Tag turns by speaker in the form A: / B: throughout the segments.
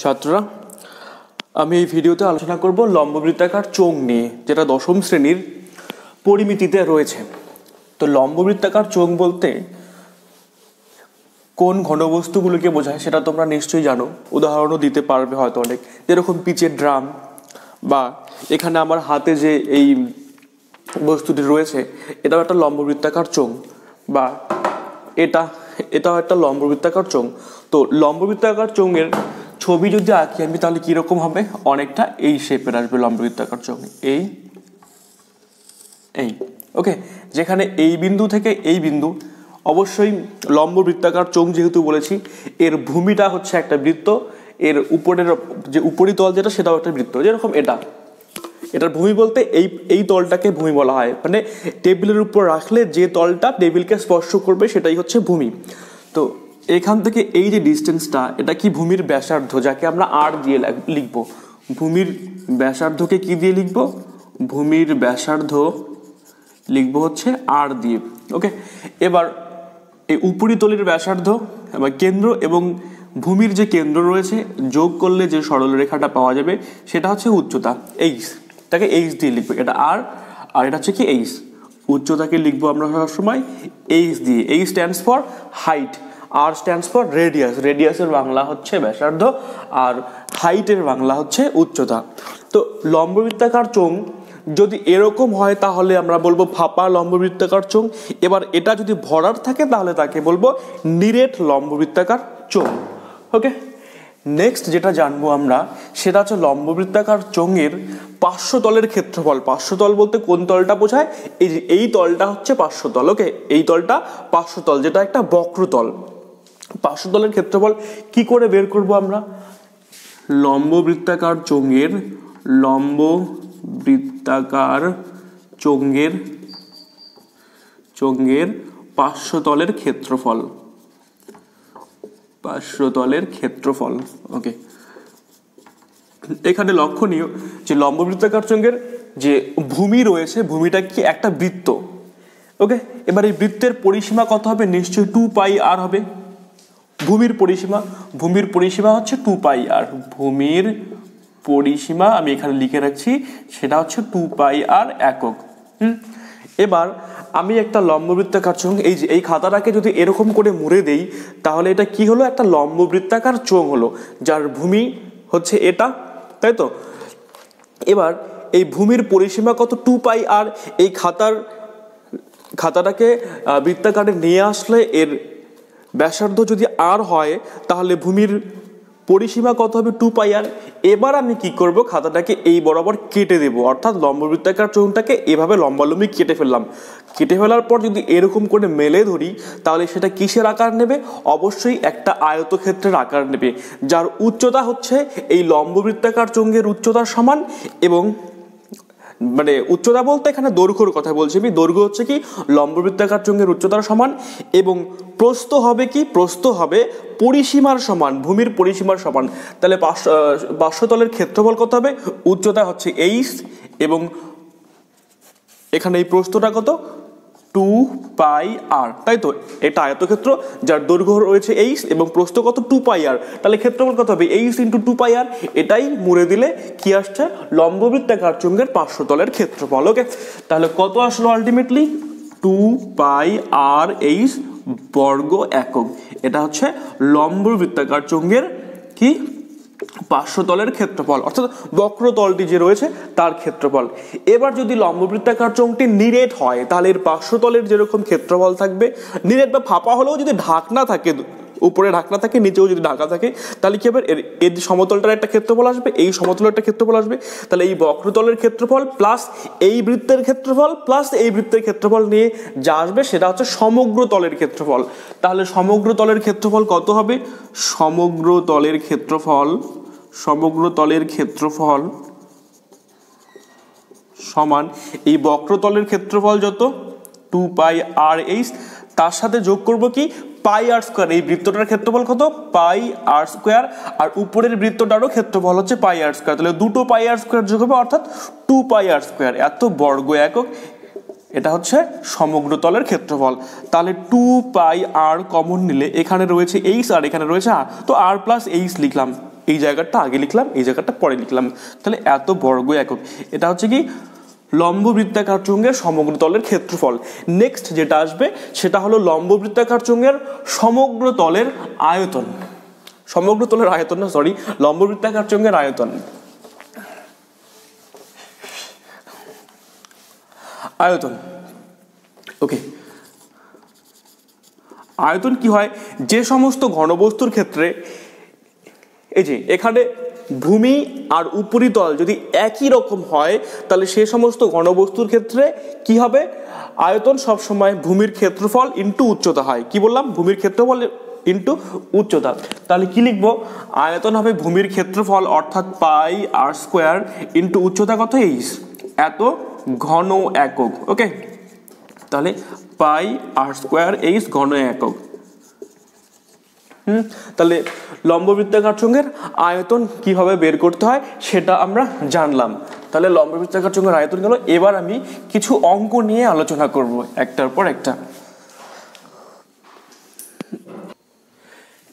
A: ছাত্ররা, আমি এই ভিডিওতে আলোচনা করব লম্ববৃত্তাকার চোঙ নিয়ে, যেটা দশম শ্রেণীর পরিমিতিতে রয়েছে। তো লম্ববৃত্তাকার চোঙ বলতে কোন ঘনবস্তুগুলোকে বোঝায় সেটা তোমরা নিশ্চয়ই জানো, উদাহরণও দিতে পারবে হয়তো অনেক, যেরকম পিচের ড্রাম, বা এখানে আমার হাতে যে এই বস্তুটি রয়েছে এটাও একটা লম্ববৃত্তাকার চোঙ, বা এটাও একটা লম্ববৃত্তাকার চোঙ। তো লম্ববৃত্তাকার চোঙের ছবি যদি আঁকি আমি, তাহলে কিরকম হবে? অনেকটা এই শেপের আসবে লম্ববৃত্তাকার চোঙ, এই ওকে। যেখানে এই বিন্দু থেকে এই বিন্দু, অবশ্যই লম্ববৃত্তাকার চোঙ যেহেতু বলেছি, এর ভূমিটা হচ্ছে একটা বৃত্ত, এর উপরের যে উপরিতল যেটা সেটাও একটা বৃত্ত। যেরকম এটার ভূমি বলতে এই তলটাকে ভূমি বলা হয়, মানে টেবিলের উপর রাখলে যে তলটা টেবিলকে স্পর্শ করবে সেটাই হচ্ছে ভূমি। তো এখান থেকে এই যে ডিস্টেন্সটা, এটা কি ভূমির ব্যাসার্ধ, যাকে আমরা আর দিয়ে লিখবো। ভূমির ব্যাসার্ধকে কি দিয়ে লিখবো? ভূমির ব্যাসার্ধ লিখবো হচ্ছে আর দিয়ে, ওকে। এবার এই উপরিতলের ব্যাসার্ধ বা কেন্দ্র এবং ভূমির যে কেন্দ্র রয়েছে যোগ করলে যে সরলরেখাটা পাওয়া যাবে সেটা হচ্ছে উচ্চতা, এইচ। তাকে এইচ দিয়ে লিখবো, এটা আর এটা হচ্ছে কি এইচ। উচ্চতাকে লিখবো আমরা সবসময় এইচ দিয়ে। H stands for height, R stands for radius. রেডিয়াসের বাংলা হচ্ছে ব্যাসার্ধ, আর হাইটের বাংলা হচ্ছে উচ্চতা। তো লম্ববৃত্তাকার চোঙ যদি এরকম হয় তাহলে আমরা বলবো ফাঁপা লম্ববৃত্তাকার চোঙ। এবার এটা যদি ভরাট থাকে তাহলে তাকে বলবো নিরেট লম্ববৃত্তাকার চোঙ, ওকে। নেক্সট যেটা জানবো আমরা সেটা হচ্ছে লম্ববৃত্তাকার চোঙের পার্শ্বতলের ক্ষেত্রফল। পার্শ্বতল বলতে কোন তলটা বোঝায়? এই তলটা হচ্ছে পার্শ্বতল, ওকে। এই তলটা পার্শ্বতল, যেটা একটা বক্রতল। পার্শ্বতলের ক্ষেত্রফল কি করে বের করব আমরা? লম্ববৃত্তাকার চোঙের পার্শ্বতলের ক্ষেত্রফল, ওকে। এখানে লক্ষণীয় যে লম্ববৃত্তাকার চোঙের যে ভূমি রয়েছে, ভূমিটা কি একটা বৃত্ত, ওকে। এবার এই বৃত্তের পরিসীমা কত হবে? নিশ্চয়ই 2πr হবে। ভূমির পরিসীমা হচ্ছে 2πr। ভূমির পরিসীমা আমি এখানে লিখে রাখছি, সেটা হচ্ছে 2πr একক। এবার আমি একটা লম্ববৃত্তাকার চোঙ, এই খাতাটাকে যদি এরকম করে মুড়ে দেই তাহলে এটা কি হলো? একটা লম্ববৃত্তাকার চোঙ হলো, যার ভূমি হচ্ছে এটা, তাই তো। এবার এই ভূমির পরিসীমা কত? 2πr। এই খাতাটাকে বৃত্তাকারে নিয়ে আসলে এর ব্যাসার্ধ যদি আর হয় তাহলে ভূমির পরিসীমা কত হবে? 2πr। এবার আমি কি করব? খাতাটাকে এই বরাবর কেটে দেব, অর্থাৎ লম্ববৃত্তাকার চোঙটাকে এভাবে লম্বালম্বি কেটে ফেললাম। কেটে ফেলার পর যদি এরকম করে মেলে ধরি তাহলে সেটা কিসের আকার নেবে? অবশ্যই একটা আয়তক্ষেত্রের আকার নেবে, যার উচ্চতা হচ্ছে এই লম্ববৃত্তাকার চোঙের উচ্চতার সমান। এবং মানে উচ্চতা বলতে এখানে দৈর্ঘ্যর কথা বলছি আমি। দৈর্ঘ্য হচ্ছে কি লম্ববৃত্তাকার চোঙের উচ্চতার সমান, এবং প্রস্থ হবে কি? প্রস্থ হবে পরিসীমার সমান, ভূমির পরিসীমার সমান। তাহলে পার্শ্বতলের ক্ষেত্রফল কত হবে? উচ্চতা হচ্ছে এইচ, এবং এখানে এই প্রস্থটা কত? 2πr, তাই তো। এটা আয়তক্ষেত্র যার দৈর্ঘ্য রয়েছে এইচ এবং প্রস্থ কত? 2πr। তাহলে ক্ষেত্রফল কত হবে? H into 2πr। এটাই মুড়ে দিলে কি আসছে? লম্ববৃত্তাকার চোঙের পার্শ্বতলের ক্ষেত্রফল, ওকে। তাহলে কত আসলো আলটিমেটলি? 2πr/h বর্গ একক। এটা হচ্ছে লম্ববৃত্তাকার চোঙের কি? পার্শ্বতলের ক্ষেত্রফল, অর্থাৎ বক্রতলটি যে রয়েছে তার ক্ষেত্রফল। এবার যদি লম্ববৃত্তাকার চোঙটি নিরেট হয় তাহলে এর পার্শ্বতলের যেরকম ক্ষেত্রফল থাকবে, নিরেট বা ফাঁপা হলেও যদি ঢাকনা থাকে, উপরে ঢাকনা থাকে নিচেও যদি ঢাকা থাকে, তাহলে কি হবে? এর সমতলটার একটা ক্ষেত্রফল আসবে, এই সমতলের একটা ক্ষেত্রফল আসবে। তাহলে এই বক্রতলের ক্ষেত্রফল প্লাস এই বৃত্তের ক্ষেত্রফল প্লাস এই বৃত্তের ক্ষেত্রফল নিয়ে যা আসবে সেটা হচ্ছে সমগ্র তলের ক্ষেত্রফল। তাহলে সমগ্র তলের ক্ষেত্রফল কত হবে? সমগ্র তলের ক্ষেত্রফল সমান এই বক্রতলের ক্ষেত্রফল যত 2πr/h, তার সাথে যোগ করব কি? πr²। এই বৃত্তটার ক্ষেত্রফল কত? πr², আর উপরের বৃত্তটারও ক্ষেত্রফল হচ্ছে πr²। তাহলে দুটো πr² যোগ হবে, অর্থাৎ 2πr², এত বর্গ একক। এটা হচ্ছে সমগ্র তলের ক্ষেত্রফল। তাহলে 2πr কমন নিলে এখানে রয়েছে এইচ আর এখানে রয়েছে আর, তো r প্লাস এইচ লিখলাম। এই জায়গাটা আগে লিখলাম, এই জায়গাটা পরে লিখলাম, তাহলে এত বর্গ একক। এটা হচ্ছে কি লম্ব বৃত্তাকার চোঙের সমগ্র তলের ক্ষেত্রফল। নেক্সট যেটা আসবে সেটা হলো লম্ব বৃত্তাকার চোঙের সমগ্র তলের আয়তন। সমগ্র তলের আয়তন না, সরি, লম্ব বৃত্তাকার চোঙের আয়তন। আয়তন, ওকে। আয়তন কি হয়, যে সমস্ত ঘনবস্তুর ক্ষেত্রে এই যে এখানে ভূমি আর উপরিতল যদি একই রকম হয় তাহলে সে সমস্ত ঘনবস্তুর ক্ষেত্রে কি হবে, আয়তন সবসময় ভূমির ক্ষেত্রফল ইন্টু উচ্চতা হয়। কি বললাম, ভূমির ক্ষেত্রফল ইন্টু উচ্চতা। তাহলে কি লিখবো, আয়তন হবে ভূমির ক্ষেত্রফল অর্থাৎ পাই আর স্কোয়ার ইন্টু উচ্চতা কত এইচ, এত ঘন একক। ওকে, তাহলে পাই আর স্কোয়ার এইচ ঘন একক। তাহলে লম্ব বৃত্তাকার চোঙের আয়তন কিভাবে বের করতে হয় সেটা আমরা জানলাম। তাহলে লম্ব বৃত্তাকার চোঙের আয়তন গেল। এবার আমি কিছু অঙ্ক নিয়ে আলোচনা করব একটার পর একটা।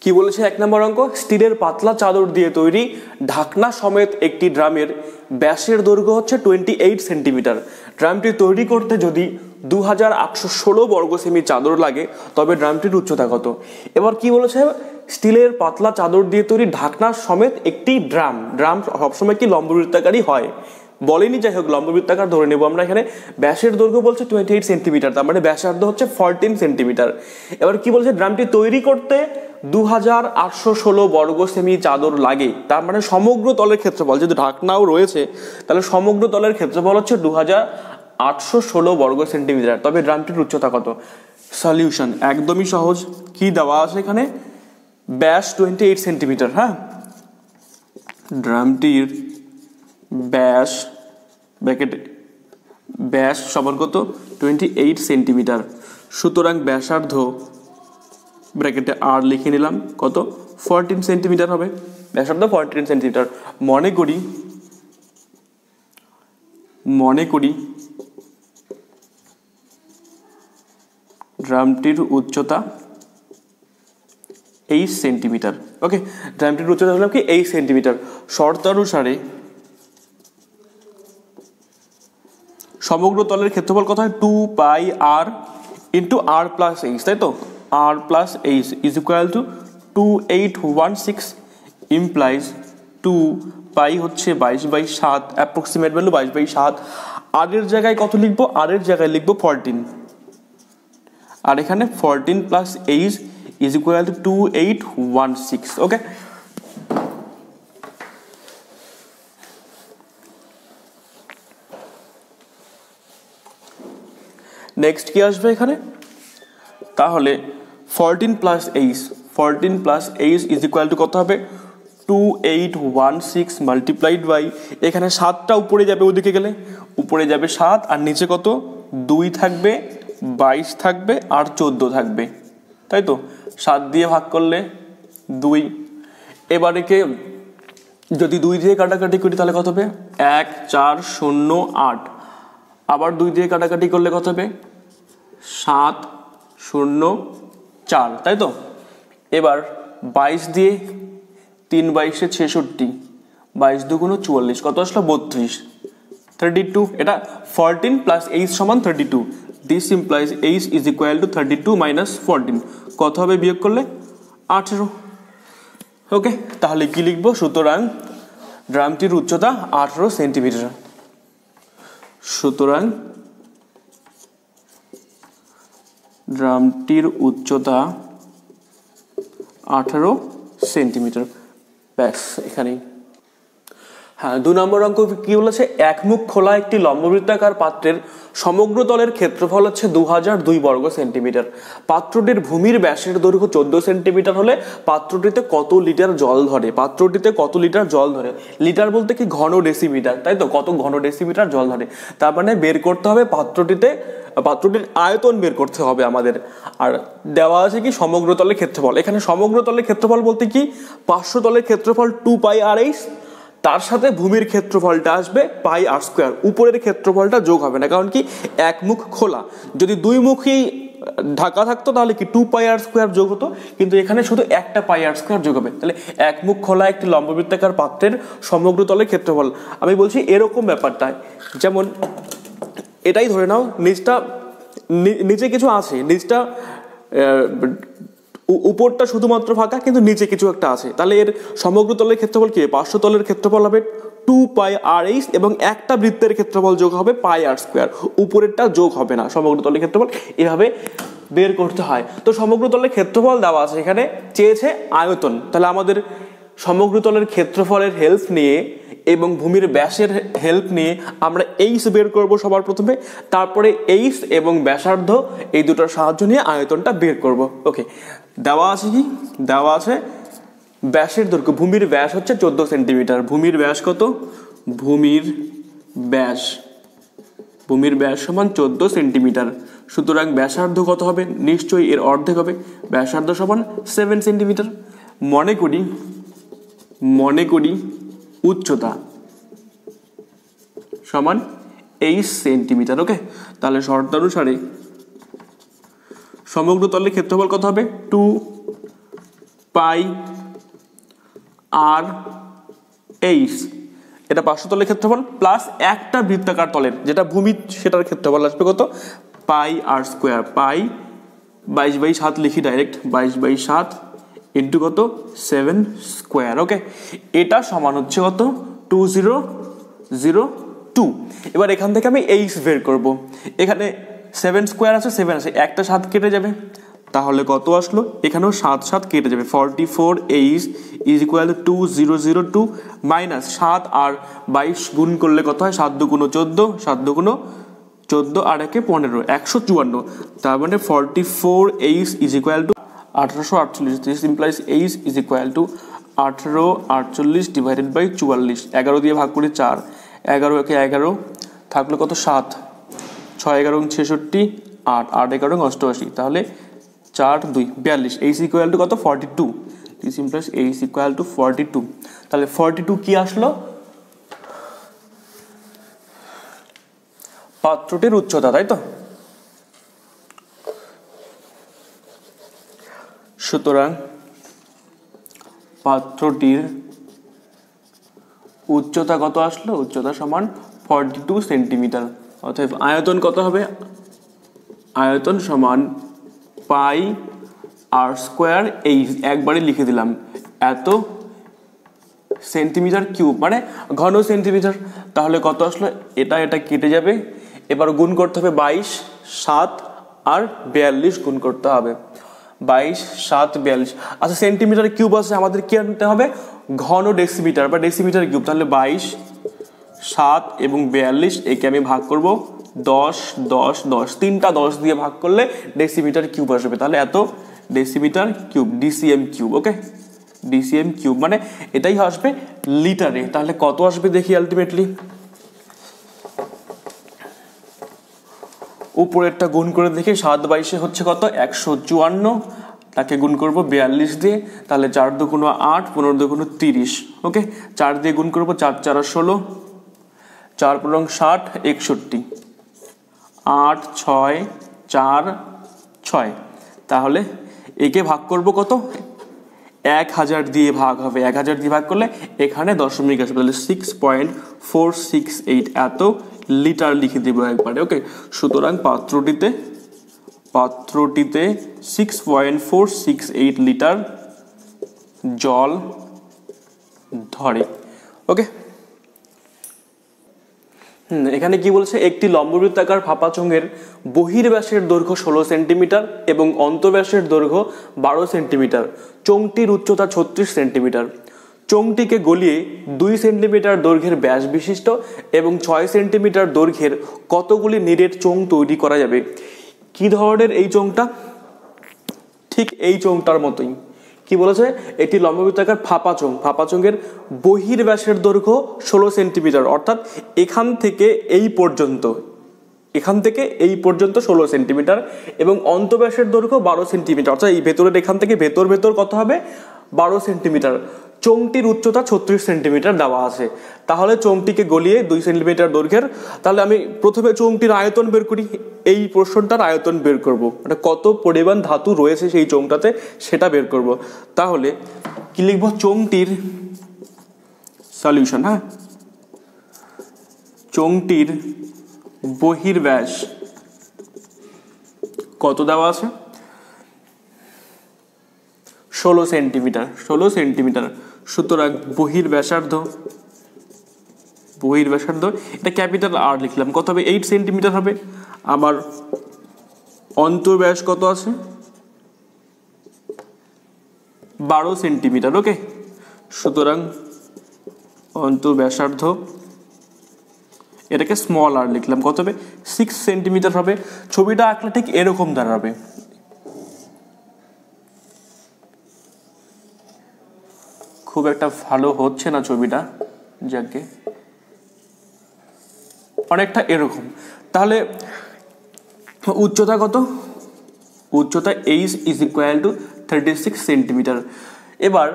A: কি বলেছে 1 নম্বর অঙ্ক, স্টিলের পাতলা চাদর দিয়ে তৈরি ঢাকনা সমেত একটি ড্রামের ব্যাসের দৈর্ঘ্য হচ্ছে 28 সেন্টিমিটার। ড্রামটি তৈরি করতে যদি 2816 বর্গ সেমি চাদর লাগে তবে ড্রামটির উচ্চতা কত। এবার কি বলেছে, স্টিলের পাতলা চাদর দিয়ে তৈরি ঢাকনা সমেত একটি ড্রাম। ড্রাম সবসময় কি লম্ব বৃত্তাকারই হয়, বলেনি, যাই হোক লম্ব বৃত্তাকার ধরে নেব আমরা। এখানে ব্যাসের দৈর্ঘ্য বলছে 28 সেন্টিমিটার, তার মানে ব্যাসার্ধ হচ্ছে 14 সেন্টিমিটার। এবার কি বলছে, ড্রামটি তৈরি করতে 2816 বর্গ সেমি চাদর লাগে, তার মানে সমগ্র তলের ক্ষেত্রফল, যদি ঢাকনাও রয়েছে তাহলে সমগ্র তলের ক্ষেত্রফল হচ্ছে 2816 বর্গ সেন্টিমিটার। তবে ড্রামটির উচ্চতা কত। সলিউশন একদমই সহজ, কি দেওয়া আছে এখানে, ব্যাস 28 সেন্টিমিটার। হ্যাঁ, ড্রামটির ব্যাস ব্র্যাকেটে ব্যাস সমান কত, 28 সেন্টিমিটার। সুতরাং ব্যাসার্ধ ব্র্যাকেটে আর লিখে নিলাম কত, 14 সেন্টিমিটার হবে। ব্যাসার্ধ 14 সেন্টিমিটার। মনে করি ড্রামটির উচ্চতা 8 সেন্টিমিটার। ওকে, ড্রামটির উচ্চতা হলাম কি 8 সেন্টিমিটার। শর্তানুসারে সমগ্র তলের ক্ষেত্রফল কত হয়, 2 pi r into r plus h, তাই তো, r plus h is equal to 2816 implies 2 pi হচ্ছে 22/7, অ্যাপ্রক্সিমেট ভ্যালু 22/7। আর এর জায়গায় কত লিখবো, আর এর জায়গায় লিখবো 14, আর এখানে 14 plus h is equal to 2816। Okay, next কি আসবে এখানে, তাহলে 14 plus h is equal two কত হবে, 2816 মাল্টিপ্লাইড বাই, এখানে 7টা উপরে যাবে, ওদিকে গেলে উপরে যাবে 7 আর নিচে কত 2 থাকবে, 22 থাকবে আর 14 থাকবে, তাই তো। 7 দিয়ে ভাগ করলে 2। এবারে কে যদি 2 দিয়ে কাটাকাটি করি তাহলে কত হবে, 1 4 0 8, আবার 2 দিয়ে কাটাকাটি করলে কত হবে, 7 0 4, তাই তো। এবার 22 দিয়ে 3 22 66, 22 দুগুণ 44, কত আসলো 32, 32। এটা 14 প্লাস এইচ সমান 32। This implies H is equal two 32 minus 14, কত হবে বিয়োগ করলে 18। ওকে, তাহলে কি লিখবো, সুতরাং ড্রামটির উচ্চতা 18 সেন্টিমিটার। সুতরাং ড্রামটির উচ্চতা 18 সেন্টিমিটার। ব্যাস, এখানেই। হ্যাঁ, 2 নম্বর অঙ্ক কি বলেছে, একমুখ খোলা একটি লম্ববৃত্তাকার পাত্রের সমগ্র তলের ক্ষেত্রফল হচ্ছে 2002 বর্গ সেন্টিমিটার। পাত্রটির ভূমির ব্যাসের দৈর্ঘ্য 14 সেন্টিমিটার হলে পাত্রটিতে কত লিটার জল ধরে। পাত্রটিতে কত লিটার জল ধরে, লিটার বলতে কি ঘন ডেসিমিটার, তাই তো, কত ঘন ডেসিমিটার জল ধরে। তার মানে বের করতে হবে পাত্রটির আয়তন বের করতে হবে আমাদের। আর দেওয়া আছে কি সমগ্র তলের ক্ষেত্রফল। এখানে সমগ্র তলের ক্ষেত্রফল বলতে কি 500 তলের ক্ষেত্রফল 2 পাই আর এইচ, তার সাথে ভূমির ক্ষেত্রফলটা আসবে পাই আর স্কোয়ার। উপরের ক্ষেত্রফলটা যোগ হবে না, কারণ কি একমুখ খোলা। যদি দুই মুখী ঢাকা থাকতো তাহলে কি 2 পাই আর স্কোয়ার যোগ হতো, কিন্তু এখানে শুধু একটা পাই আর স্কোয়ার যোগ হবে। তাহলে এক মুখ খোলা একটি লম্ববৃত্তাকার পাত্রের সমগ্র তলের ক্ষেত্রফল। আমি বলছি এরকম ব্যাপারটায়, যেমন এটাই ধরে নাও নিচটা নিচে কিছু আছে, নিচটা উপরটা শুধুমাত্র ফাঁকা কিন্তু নিচে কিছু একটা আছে, তাহলে এর সমগ্র তলের ক্ষেত্রফল কি? পার্শ্ব তলের ক্ষেত্রফল হবে 2 পাই আর এইচ এবং একটা বৃত্তের ক্ষেত্রফল যোগ হবে পাই আর স্কোয়ার, উপরেরটা যোগ হবে না। সমগ্র তলের ক্ষেত্রফল এভাবে বের করতে হয়। তো সমগ্র তলের ক্ষেত্রফল দেওয়া আছে, এখানে চেয়েছে আয়তন, তাহলে আমাদের সমগ্র তলের ক্ষেত্রফলের হেল্প নিয়ে এবং ভূমির ব্যাসের হেল্প নিয়ে আমরা এইচ বের করব সবার প্রথমে, তারপরে এইচ এবং ব্যাসার্ধ এই দুটোর সাহায্য নিয়ে আয়তনটা বের করব। ওকে, দেওয়া আছে কি? দেওয়া আছে ব্যাসের দৈর্ঘ্য, ভূমির ব্যাস হচ্ছে 14 সেন্টিমিটার। ভূমির ব্যাস কত? ভূমির ব্যাস সমান 14 সেন্টিমিটার। সুতরাং ব্যাসার্ধ কত হবে? নিশ্চয়ই এর অর্ধেক হবে, ব্যাসার্ধ সমান 7 সেন্টিমিটার। মনে করি উচ্চতা সমান 8 সেন্টিমিটার। ওকে, তাহলে শর্তানুসারে সমগ্র তলের ক্ষেত্রফল কত হবে? 2 পাই আর এইচ, এটা পার্শ্ব তলের ক্ষেত্রফল, প্লাস একটা বৃত্তাকার তলের যেটা ভূমি সেটার ক্ষেত্রফল আসবে কত? পাই আর স্কোয়ার। পাই 22/7 লিখি ডাইরেক্ট, 22/7 ইন্টু কত? 7 স্কোয়ার। ওকে, এটা সমান হচ্ছে কত? 2002। এবার এখান থেকে আমি এইচ বের করব। এখানে 7 স্কোয়ার আছে, 7 আছে, একটা 7 কেটে যাবে, তাহলে কত আসলো? এখানেও 7 কেটে যাবে। 44H is equal two 2002 minus 7 আর 22 গুণ করলে কত হয়? 7 2 14, 7 2 14 আর 1 15, 154। তার মানে 44H is equal to 1848। This implies H is equal to 1848 divided by 44। 11 দিয়ে ভাগ করি 4, 11 একে 11 থাকলো কত? 7, 6 11 66, 8 8 11 88, তাহলে 4 2 42। H ইকুয়াল টু কত? 42। This implies H equal to 42। তাহলে 42 কি আসলো? পাত্রটির উচ্চতা, তাই তো? সুতরাং পাত্রটির উচ্চতা কত আসলো? উচ্চতা সমান 42 সেন্টিমিটার। অতএব আয়তন কত হবে? আয়তন সমান পাই আর স্কোয়ার, এই একবারে লিখে দিলাম, এত সেন্টিমিটার কিউব মানে ঘন সেন্টিমিটার। তাহলে কত আসলো? এটা কেটে যাবে, এবার গুণ করতে হবে 22, 7 আর 42 গুণ করতে হবে, 22 7 42। আচ্ছা, সেন্টিমিটার কিউব আছে, আমাদের কি আনতে হবে? ঘন ডেসিমিটার বা ডেসিমিটার কিউব। তাহলে 22 7 এবং 42, একে আমি ভাগ করব 10 10 10, তিনটা 10 দিয়ে ভাগ করলে ডেসিমিটার কিউব আসবে। তাহলে এত ডেসিমিটার কিউব, ডিসিএম কিউব। ওকে, ডিসিএম কিউব মানে এটাই আসবে লিটারে। তাহলে কত আসবে দেখি আলটিমেটলি। উপরেরটা গুণ করে দেখি, 7 22 হচ্ছে কত? 154, তাকে গুণ করব 42 দিয়ে, তাহলে 4 2 8, 15 2 30। ওকে, 4 দিয়ে গুণ করব, 4 4 16, 4 4 60 61, 8 6 4 6। তাহলে একে ভাগ করব কত? 1000 দিয়ে ভাগ হবে, 1000 দিয়ে ভাগ করলে এখানে দশমিক আসবে, তাহলে 6.468 এত লিটার লিখে দেবো একবারে। ওকে, সুতরাং পাত্রটিতে 6.468 লিটার জল ধরে। ওকে, এখানে কি বলছে? একটি লম্ববৃত্তাকার ফাঁপা চোঙের বহির্ব্যাসের দৈর্ঘ্য 16 সেন্টিমিটার এবং অন্তর্ব্যাসের দৈর্ঘ্য 12 সেন্টিমিটার। চোঙটির উচ্চতা 36 সেন্টিমিটার। চোঙটিকে গলিয়ে 2 সেন্টিমিটার দৈর্ঘ্যের ব্যাস বিশিষ্ট এবং 6 সেন্টিমিটার দৈর্ঘ্যের কতগুলি নিরেট চোঙ তৈরি করা যাবে? কি ধরনের এই চোঙটা? ঠিক এই চোঙটার মতোই। কি বলেছে? একটি লম্ববৃত্তাকার ফাঁপা চোঙ, ফাঁপা চোঙের বহির্ব্যাসের দৈর্ঘ্য 16 সেন্টিমিটার, অর্থাৎ এখান থেকে এই পর্যন্ত 16 সেন্টিমিটার এবং অন্তর্ব্যাসের দৈর্ঘ্য 12 সেন্টিমিটার, অর্থাৎ এই ভেতরের এখান থেকে ভেতর কত হবে? 12 সেন্টিমিটার। চোঙটির উচ্চতা 36 সেন্টিমিটার দেওয়া আছে, তাহলে চোঙটিকে গলিয়ে 2 সেন্টিমিটার দৈর্ঘ্যের, তাহলে আমি প্রথমে চোঙটির আয়তন বের করি, এই প্রশ্নটার আয়তন বের করব, মানে কত পরিমাণ ধাতু রয়েছে সেই চোঙটাতে সেটা বের করব। তাহলে কি লিখব, চোঙটির সলিউশন, হ্যাঁ, চোঙটির বহির্ব্যাস কত দেওয়া আছে, 16 সেন্টিমিটার, 16 সেন্টিমিটার। সুতরাং বহির্ব্যাসার্ধ এটা ক্যাপিটাল আর লিখলাম, কত হবে 8 সেন্টিমিটার হবে। আমার অন্তর্ব্যাস কত আছে, 12 সেন্টিমিটার। ওকে, সুতরাং অন্তর্ব্যাসার্ধ এটাকে স্মল আর লিখলাম, কত হবে 6 সেন্টিমিটার হবে। ছবিটা আঁকলে ঠিক এরকম দাঁড়াবে। খুব একটা ভালো হচ্ছে না ছবিটা, যাকে অনেকটা এরকম। তাহলে উচ্চতা কত, উচ্চতা h is equal two 36 centimetre. এবার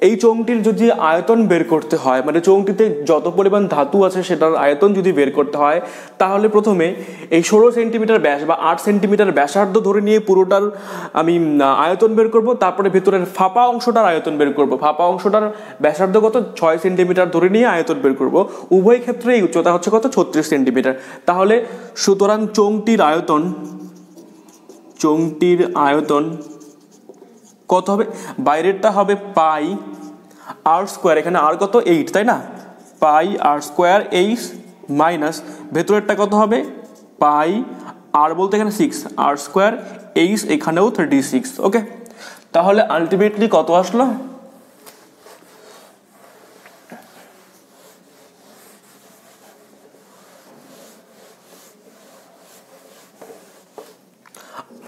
A: এই চোঙটির যদি আয়তন বের করতে হয়, মানে চোঙটিতে যত পরিমাণ ধাতু আছে সেটার আয়তন যদি বের করতে হয়, তাহলে প্রথমে এই 16 সেন্টিমিটার ব্যাস বা 8 সেন্টিমিটার ব্যাসার্ধ ধরে নিয়ে পুরোটার আমি আয়তন বের করব। তারপরে ভেতরের ফাঁপা অংশটার আয়তন বের করব, ফাঁপা অংশটার ব্যাসার্ধ কত 6 সেন্টিমিটার ধরে নিয়ে আয়তন বের করব। উভয় ক্ষেত্রে এই উচ্চতা হচ্ছে কত 36 সেন্টিমিটার। তাহলে সুতরাং চোঙটির আয়তন কত হবে, বাইরেরটা হবে পাই আর স্কোয়ার, এখানে আর কত 8, তাই না, পাই আর স্কোয়ার এইচ মাইনাস ভেতরেরটা কত হবে পাই আর বলতে এখানে 6 আর স্কোয়ার এইচ, এখানেও 36। ওকে, তাহলে আলটিমেটলি কত আসলো,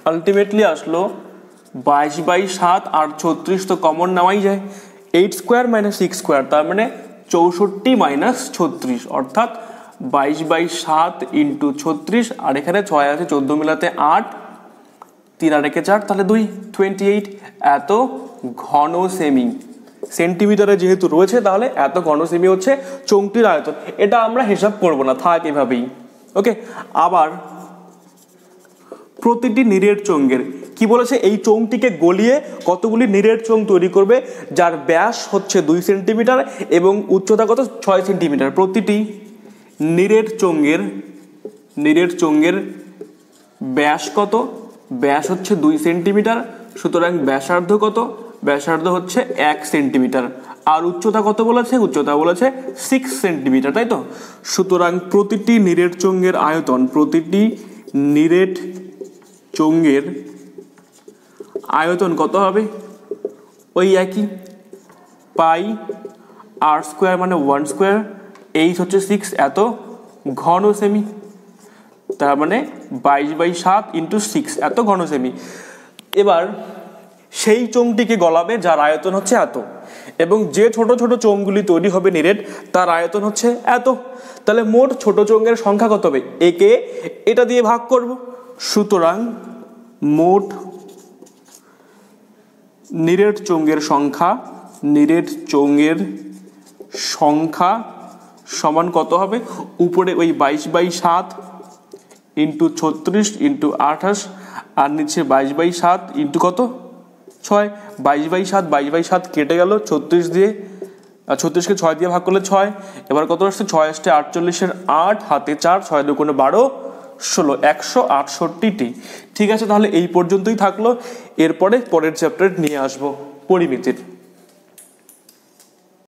A: আলটিমেটলি আসলো 22/7 আর 36 তো কমন নেওয়াই যায়, 8 স্কোয়ার মাইনাস 6 স্কোয়ার, তার মানে 64 মাইনাস 36, অর্থাৎ 22/7 ইন্টু 36, আর এখানে 6 আছে, 14 মিলাতে 8, 3 আর 1 4, তাহলে 2, 28। এত ঘন সেমি, সেন্টিমিটারে যেহেতু রয়েছে তাহলে এত ঘন সেমি হচ্ছে চোঙটির আয়তন। এটা আমরা হিসাব করব না, থাক এভাবেই। ওকে, আবার প্রতিটি নিরেট চোঙের কি বলেছে, এই চোঙটিকে গলিয়ে কতগুলি নিরেট চোঙ তৈরি করবে যার ব্যাস হচ্ছে 2 সেন্টিমিটার এবং উচ্চতা কত 6 সেন্টিমিটার। প্রতিটি নিরেট চোঙের ব্যাস কত, ব্যাস হচ্ছে 2 সেন্টিমিটার। সুতরাং ব্যাসার্ধ কত, ব্যাসার্ধ হচ্ছে 1 সেন্টিমিটার। আর উচ্চতা কত বলেছে, উচ্চতা বলেছে 6 সেন্টিমিটার, তাই তো। সুতরাং প্রতিটি নিরেট চোঙের আয়তন, প্রতিটি নিরেট চোঙের আয়তন কত হবে, ওই একই পাই আর স্কোয়ার মানে 1 স্কোয়ার, এইচ হচ্ছে 6, এত ঘন সেমি, তার মানে 22/7 ইন্টু 6, এত ঘন সেমি। এবার সেই চোঙটিকে গলাবে যার আয়তন হচ্ছে এত, এবং যে ছোট ছোট চোঙগুলি তৈরি হবে নিরেট তার আয়তন হচ্ছে এত। তাহলে মোট ছোট চোঙের সংখ্যা কত হবে, একে এটা দিয়ে ভাগ করব। সুতরাং মোট নিরেট চোঙের সংখ্যা সমান কত হবে, উপরে ওই 22/7 ইন্টু 36 ইন্টু 28, আর নিচে 22/7 ইন্টু কত 6, 22/7 কেটে গেল 36 দিয়ে, 36কে 6 দিয়ে ভাগ করলে 6, এবার কত আসছে 6 আসছে 48-এর 8, হাতে 4, 6 দুগুণে 12, 16, 168টি। ঠিক আছে, তাহলে এই পর্যন্তই থাকলো। এরপরে পরের চ্যাপ্টার নিয়ে আসবো পরিমিতির।